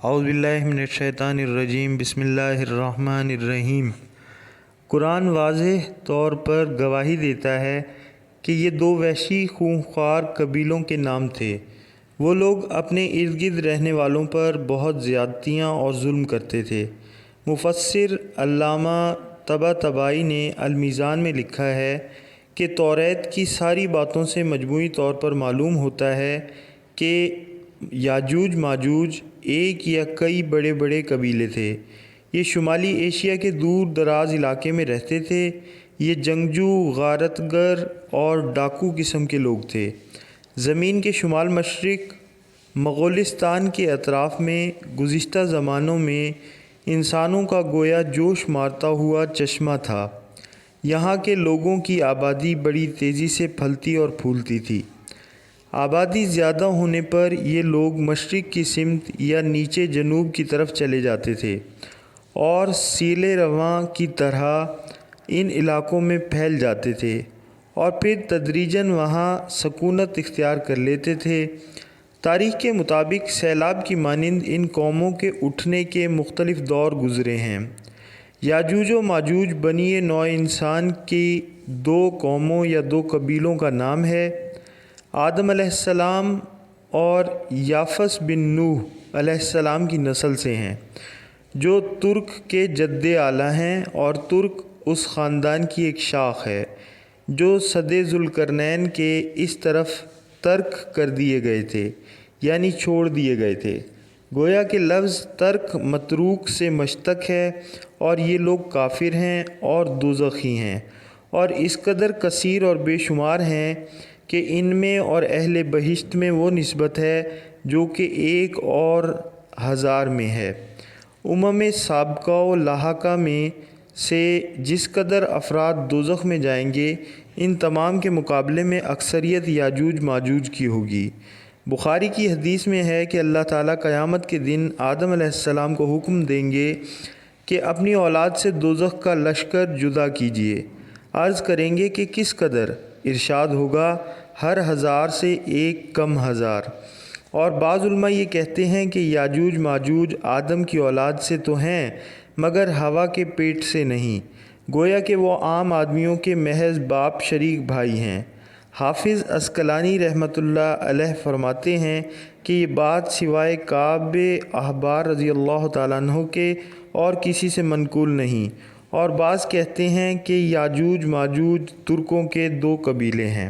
اعوذ باللہ من الشیطان الرجیم بسم اللہ الرحمن الرحیم۔ قرآن واضح طور پر گواہی دیتا ہے کہ یہ دو وحشی خونخوار قبیلوں کے نام تھے۔ وہ لوگ اپنے ارد گرد رہنے والوں پر بہت زیادتیاں اور ظلم کرتے تھے۔ مفسر علامہ طباطبائی نے المیزان میں لکھا ہے کہ توریت کی ساری باتوں سے مجموعی طور پر معلوم ہوتا ہے کہ یاجوج ماجوج ایک یا کئی بڑے بڑے قبیلے تھے۔ یہ شمالی ایشیا کے دور دراز علاقے میں رہتے تھے۔ یہ جنگجو، غارت گر اور ڈاکو قسم کے لوگ تھے۔ زمین کے شمال مشرق مغولستان کے اطراف میں گزشتہ زمانوں میں انسانوں کا گویا جوش مارتا ہوا چشمہ تھا۔ یہاں کے لوگوں کی آبادی بڑی تیزی سے پھلتی اور پھولتی تھی۔ آبادی زیادہ ہونے پر یہ لوگ مشرق کی سمت یا نیچے جنوب کی طرف چلے جاتے تھے اور سیل رواں کی طرح ان علاقوں میں پھیل جاتے تھے اور پھر تدریجاً وہاں سکونت اختیار کر لیتے تھے۔ تاریخ کے مطابق سیلاب کی مانند ان قوموں کے اٹھنے کے مختلف دور گزرے ہیں۔ یاجوج و ماجوج بنی نوع انسان کی دو قوموں یا دو قبیلوں کا نام ہے۔ آدم علیہ السلام اور یافس بن نوح علیہ السلام کی نسل سے ہیں، جو ترک کے جد اعلیٰ ہیں، اور ترک اس خاندان کی ایک شاخ ہے جو سدِ ذوالقرنین کے اس طرف ترک کر دیے گئے تھے، یعنی چھوڑ دیے گئے تھے۔ گویا کہ لفظ ترک متروک سے مشتق ہے، اور یہ لوگ کافر ہیں اور دوزخی ہیں، اور اس قدر کثیر اور بے شمار ہیں کہ ان میں اور اہل بہشت میں وہ نسبت ہے جو کہ 1 اور 1000 میں ہے۔ سابقہ و لاحقہ میں سے جس قدر افراد دوزخ میں جائیں گے، ان تمام کے مقابلے میں اکثریت یاجوج ماجوج کی ہوگی۔ بخاری کی حدیث میں ہے کہ اللہ تعالیٰ قیامت کے دن آدم علیہ السلام کو حکم دیں گے کہ اپنی اولاد سے دوزخ کا لشکر جدا کیجیے۔ عرض کریں گے کہ کس قدر؟ ارشاد ہوگا ہر 1000 سے 1 کم 1000۔ اور بعض علماء یہ کہتے ہیں کہ یاجوج ماجوج آدم کی اولاد سے تو ہیں مگر حوا کے پیٹ سے نہیں، گویا کہ وہ عام آدمیوں کے محض باپ شریک بھائی ہیں۔ حافظ عسقلانی رحمۃ اللہ علیہ فرماتے ہیں کہ یہ بات سوائے کعب احبار رضی اللہ تعالیٰ عنہ کے اور کسی سے منقول نہیں، اور بعض کہتے ہیں کہ یاجوج ماجوج ترکوں کے 2 قبیلے ہیں۔